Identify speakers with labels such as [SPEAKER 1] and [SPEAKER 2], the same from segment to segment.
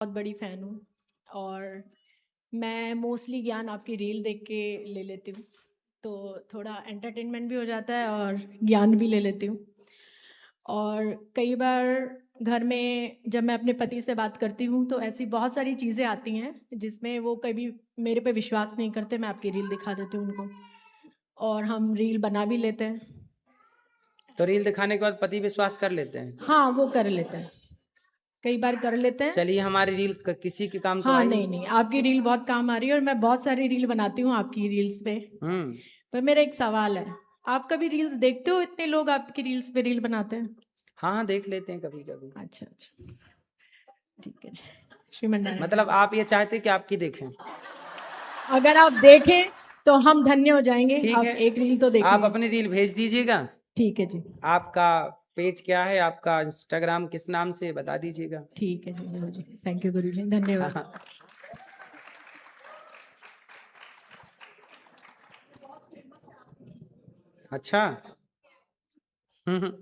[SPEAKER 1] बहुत बड़ी फ़ैन हूँ और मैं मोस्टली ज्ञान आपकी रील देख के ले लेती हूँ। तो थोड़ा एंटरटेनमेंट भी हो जाता है और ज्ञान भी ले लेती हूँ। और कई बार घर में जब मैं अपने पति से बात करती हूँ तो ऐसी बहुत सारी चीज़ें आती हैं जिसमें वो कभी मेरे पे विश्वास नहीं करते, मैं आपकी रील दिखा देती हूँ उनको और हम रील बना भी लेते हैं।
[SPEAKER 2] तो रील दिखाने के बाद पति विश्वास कर लेते हैं?
[SPEAKER 1] हाँ, वो कर लेते हैं। कई बार कर लेते हैं।
[SPEAKER 2] चलिए हमारी रील किसी के काम तो
[SPEAKER 1] हाँ,
[SPEAKER 2] आई।
[SPEAKER 1] नहीं, नहीं, आपकी रील बहुत काम आ रही है और मैं बहुत सारी रील बनाती हूँ आपकी रील्स पे।
[SPEAKER 2] हम्म।
[SPEAKER 1] पर मेरा एक सवाल है, आप कभी रील्स देखते हो? इतने लोग आपकी रील्स पे रील बनाते हैं।
[SPEAKER 2] हाँ हाँ, देख लेते हैं कभी कभी।
[SPEAKER 1] अच्छा, अच्छा, ठीक है जी। श्रीमन नारायण।
[SPEAKER 2] मतलब आप ये चाहते कि आपकी देखें?
[SPEAKER 1] अगर आप देखें तो हम धन्य हो जाएंगे।
[SPEAKER 2] ठीक है,
[SPEAKER 1] आप एक रील तो देख
[SPEAKER 2] आप
[SPEAKER 1] लें।
[SPEAKER 2] अपनी रील भेज दीजिएगा।
[SPEAKER 1] ठीक है जी।
[SPEAKER 2] आपका पेज क्या है, आपका इंस्टाग्राम किस नाम से बता दीजिएगा।
[SPEAKER 1] ठीक है जी गुरु जी, थैंक यू गुरु जी,
[SPEAKER 2] हाँ
[SPEAKER 1] धन्यवाद।
[SPEAKER 2] हाँ। अच्छा। हम्म।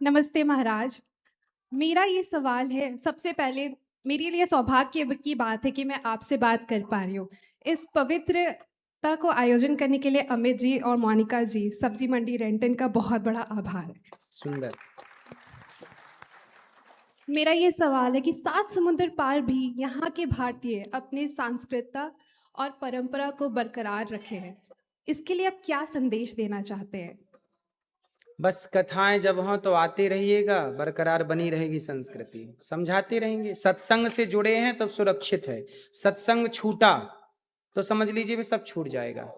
[SPEAKER 3] नमस्ते महाराज। मेरा ये सवाल है, सबसे पहले मेरे लिए सौभाग्य की बात है कि मैं आपसे बात कर पा रही हूँ। इस पवित्रता को आयोजन करने के लिए अमित जी और मोनिका जी, सब्जी मंडी रेंटन का बहुत बड़ा आभार है।
[SPEAKER 2] सुंदर।
[SPEAKER 3] मेरा ये सवाल है कि 7 समुंदर पार भी यहाँ के भारतीय अपने सांस्कृतिकता और परंपरा को बरकरार रखे हैं। इसके लिए आप क्या संदेश देना चाहते हैं?
[SPEAKER 2] बस कथाएं जब हों तो आते रहिएगा, बरकरार बनी रहेगी संस्कृति। समझाते रहेंगे, सत्संग से जुड़े हैं तो सुरक्षित है। सत्संग छूटा तो समझ लीजिए भी सब छूट जाएगा।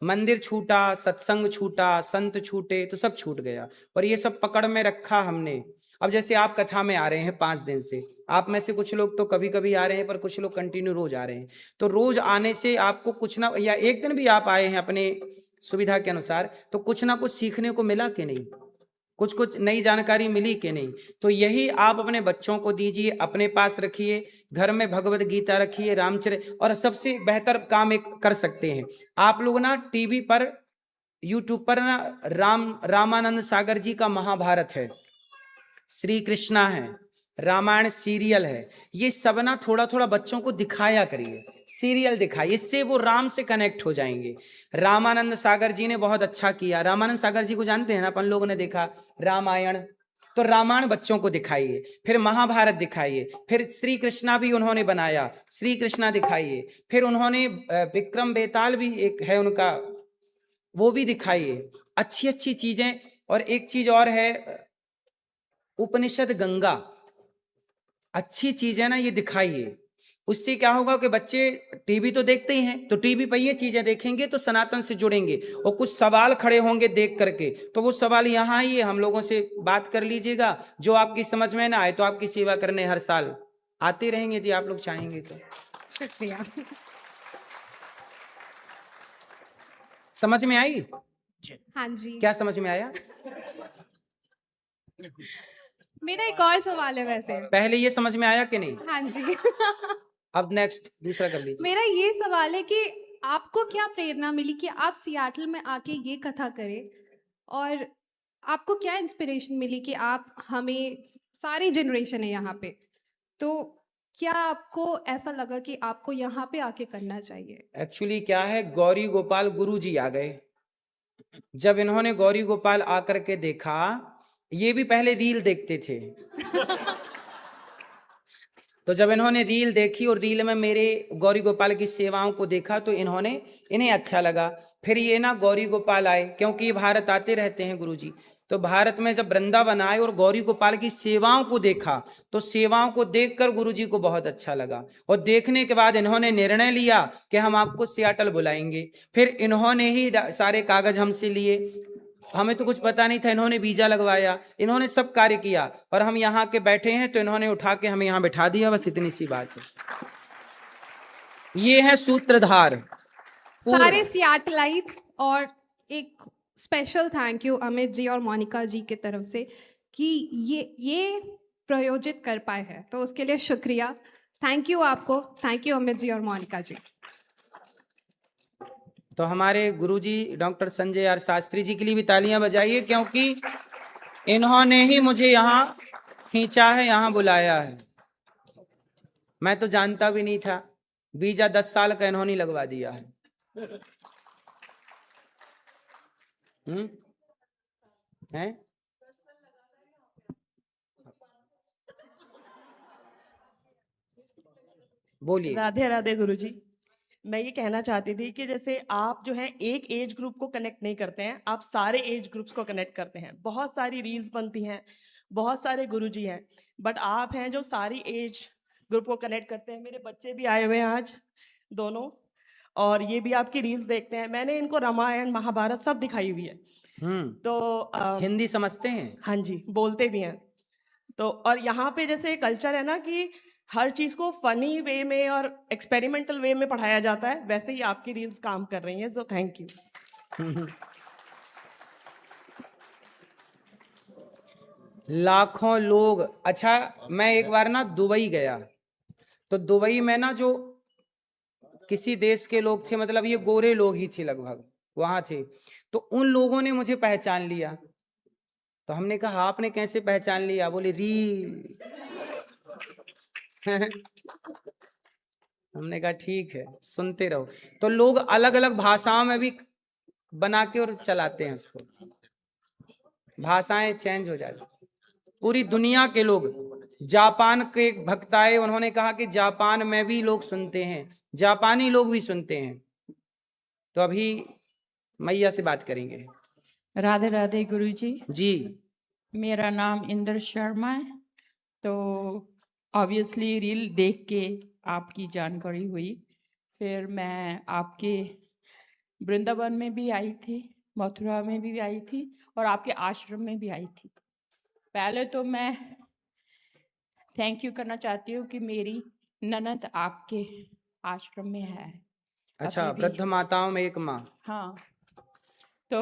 [SPEAKER 2] मंदिर छूटा, सत्संग छूटा, संत छूटे तो सब छूट गया। और ये सब पकड़ में रखा हमने। अब जैसे आप कथा में आ रहे हैं 5 दिन से, आप में से कुछ लोग तो कभी कभी आ रहे हैं, पर कुछ लोग कंटिन्यू रोज आ रहे हैं। तो रोज आने से आपको कुछ ना, या एक दिन भी आप आए हैं अपने सुविधा के अनुसार, तो कुछ ना कुछ सीखने को मिला कि नहीं, कुछ कुछ नई जानकारी मिली कि नहीं। तो यही आप अपने बच्चों को दीजिए, अपने पास रखिए, घर में भगवत गीता रखिए, रामचरित। और सबसे बेहतर काम एक कर सकते हैं आप लोग ना, टीवी पर, यूट्यूब पर ना, रामानंद सागर जी का महाभारत है, श्री कृष्णा है, रामायण सीरियल है, ये सब ना थोड़ा थोड़ा बच्चों को दिखाया करिए। सीरियल दिखाइए, इससे वो राम से कनेक्ट हो जाएंगे। रामानंद सागर जी ने बहुत अच्छा किया। रामानंद सागर जी को जानते हैं ना, अपन लोगों ने देखा रामायण। तो रामायण बच्चों को दिखाइए, फिर महाभारत दिखाइए, फिर श्री कृष्णा भी उन्होंने बनाया, श्री कृष्णा दिखाइए। फिर उन्होंने विक्रम बेताल भी एक है उनका, वो भी दिखाइए। अच्छी अच्छी चीजें। और एक चीज और है, उपनिषद गंगा, अच्छी चीज है ना, ये दिखाइए। उससे क्या होगा कि बच्चे टीवी तो देखते ही हैं, तो टीवी पर ये चीजें देखेंगे तो सनातन से जुड़ेंगे। और कुछ सवाल खड़े होंगे देख करके, तो वो सवाल यहाँ आइए, हम लोगों से बात कर लीजिएगा। जो आपकी समझ में ना आए तो आपकी सेवा करने हर साल आते रहेंगे, यदि आप लोग चाहेंगे तो।
[SPEAKER 3] शुक्रिया।
[SPEAKER 2] समझ में आई?
[SPEAKER 3] हाँ जी।
[SPEAKER 2] क्या समझ में आया?
[SPEAKER 3] मेरा एक और सवाल है वैसे।
[SPEAKER 2] पहले ये समझ में आया कि नहीं?
[SPEAKER 3] हाँ जी।
[SPEAKER 2] अब नेक्स्ट दूसरा कर लीजिए।
[SPEAKER 3] मेरा ये सवाल है कि आपको क्या प्रेरणा मिली कि आप सियाटल में आके ये कथा करें, और आपको क्या इंस्पिरेशन मिली कि आप हमें, सारी जनरेशन है यहाँ पे, तो क्या आपको ऐसा लगा कि आपको यहाँ पे आके करना चाहिए?
[SPEAKER 2] एक्चुअली क्या है, गौरी गोपाल गुरु जी आ गए। जब इन्होंने गौरी गोपाल आकर के देखा, ये भी पहले रील देखते थे। तो जब इन्होंने रील देखी और रील में मेरे गौरी गोपाल की सेवाओं को देखा तो इन्हें अच्छा लगा। फिर ये ना गौरी गोपाल आए, क्योंकि ये भारत आते रहते हैं गुरुजी। तो भारत में जब वृंदावन आए और गौरी गोपाल की सेवाओं को देखा, तो सेवाओं को देखकर गुरुजी को बहुत अच्छा लगा। और देखने के बाद इन्होंने निर्णय लिया कि हम आपको सियाटल बुलाएंगे। फिर इन्होंने ही सारे कागज हमसे लिए, हमें तो कुछ पता नहीं था। इन्होंने वीजा लगवाया, इन्होंने सब कार्य किया, और हम यहाँ के बैठे हैं तो इन्होंने उठा के हमें यहाँ बिठा दिया। बस इतनी सी बात है। ये है सूत्रधार
[SPEAKER 3] सारे
[SPEAKER 2] पूर्ण।
[SPEAKER 3] सियाटलाइट्स, और एक special thank you Amit ji और मोनिका जी की तरफ से कि ये प्रयोजित कर पाए हैं, तो उसके लिए शुक्रिया। थैंक यू आपको, थैंक यू अमित जी और मोनिका जी।
[SPEAKER 2] तो हमारे गुरुजी डॉक्टर संजय आर शास्त्री जी के लिए भी तालियां बजाइए, क्योंकि इन्होंने ही मुझे यहाँ खींचा है, यहाँ बुलाया है। मैं तो जानता भी नहीं था, वीजा 10 साल का इन्होंने लगवा दिया है। हैं? बोलिए।
[SPEAKER 4] राधे राधे गुरुजी। मैं ये कहना चाहती थी कि जैसे आप जो है एक एज ग्रुप को कनेक्ट नहीं करते हैं, आप सारे एज ग्रुप्स को कनेक्ट करते हैं। बहुत सारी रील्स बनती हैं, बहुत सारे गुरुजी हैं, बट आप हैं जो सारी एज ग्रुप को कनेक्ट करते हैं। मेरे बच्चे भी आए हुए हैं आज दोनों, और ये भी आपकी रील्स देखते हैं। मैंने इनको रामायण महाभारत सब दिखाई हुई है। तो
[SPEAKER 2] हिंदी समझते हैं?
[SPEAKER 4] हाँ जी, बोलते भी हैं। तो और यहाँ पे जैसे कल्चर है ना कि हर चीज को फनी वे में और एक्सपेरिमेंटल वे में पढ़ाया जाता है, वैसे ही आपकी रील्स काम कर रही हैं। So thank you.
[SPEAKER 2] लाखों लोग। अच्छा, मैं एक बार ना दुबई गया, तो दुबई में ना जो किसी देश के लोग थे, मतलब ये गोरे लोग ही थे लगभग, वहां थे, तो उन लोगों ने मुझे पहचान लिया। तो हमने कहा आपने कैसे पहचान लिया? बोले रील। हमने कहा ठीक है, सुनते रहो। तो लोग अलग अलग भाषाओं में भी बना के और चलाते हैं उसको, भाषाएं चेंज हो जाती। पूरी दुनिया के लोग, जापान के एक भक्त आए, उन्होंने कहा कि जापान में भी लोग सुनते हैं, जापानी लोग भी सुनते हैं। तो अभी मैया से बात करेंगे।
[SPEAKER 5] राधे राधे गुरुजी।
[SPEAKER 2] जी।
[SPEAKER 5] मेरा नाम इंद्र शर्मा है। तो ऑब्वियसली रील देख के आपकी जानकारी हुई, फिर मैं आपके वृंदावन में भी आई थी, मथुरा में भी आई थी, और आपके आश्रम में भी आई थी। पहले तो मैं थैंक यू करना चाहती हूँ कि मेरी ननद आपके आश्रम में है।
[SPEAKER 2] अच्छा,
[SPEAKER 5] अभी भी।
[SPEAKER 2] वृद्ध माताओं में एक माँ।
[SPEAKER 5] हाँ, तो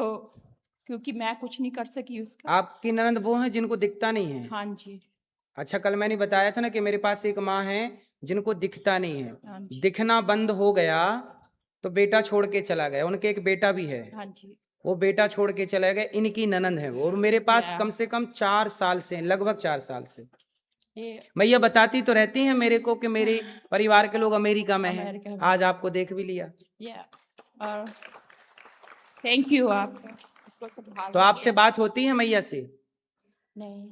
[SPEAKER 5] क्योंकि मैं कुछ नहीं कर सकी उसका।
[SPEAKER 2] आपकी ननद वो हैं जिनको दिखता नहीं है?
[SPEAKER 5] हाँ जी।
[SPEAKER 2] अच्छा, कल मैंने बताया था ना कि मेरे पास एक माँ है जिनको दिखता नहीं
[SPEAKER 5] हाँ
[SPEAKER 2] है,
[SPEAKER 5] जी।
[SPEAKER 2] दिखना बंद हो गया तो बेटा छोड़ के चला गया। उनके एक बेटा भी है,
[SPEAKER 5] हाँ जी।
[SPEAKER 2] वो बेटा छोड़ के चला गया। इनकी ननद है वो, और मेरे पास
[SPEAKER 5] Yeah.
[SPEAKER 2] कम से कम 4 साल से, लगभग 4 साल से।
[SPEAKER 5] ये
[SPEAKER 2] मैया बताती तो रहती हैं मेरे को कि मेरे परिवार के लोग अमेरिका में हैं।
[SPEAKER 5] अमेरिका में।
[SPEAKER 2] आज आपको देख भी लिया।
[SPEAKER 5] और थैंक यू आपका।
[SPEAKER 2] तो आपसे बात होती है मैया से?
[SPEAKER 5] नहीं।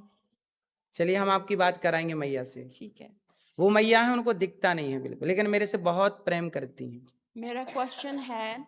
[SPEAKER 2] चलिए हम आपकी बात कराएंगे मैया से।
[SPEAKER 5] ठीक है।
[SPEAKER 2] वो मैया है, उनको दिखता नहीं है बिल्कुल, लेकिन मेरे से बहुत प्रेम करती हैं।
[SPEAKER 5] मेरा क्वेश्चन है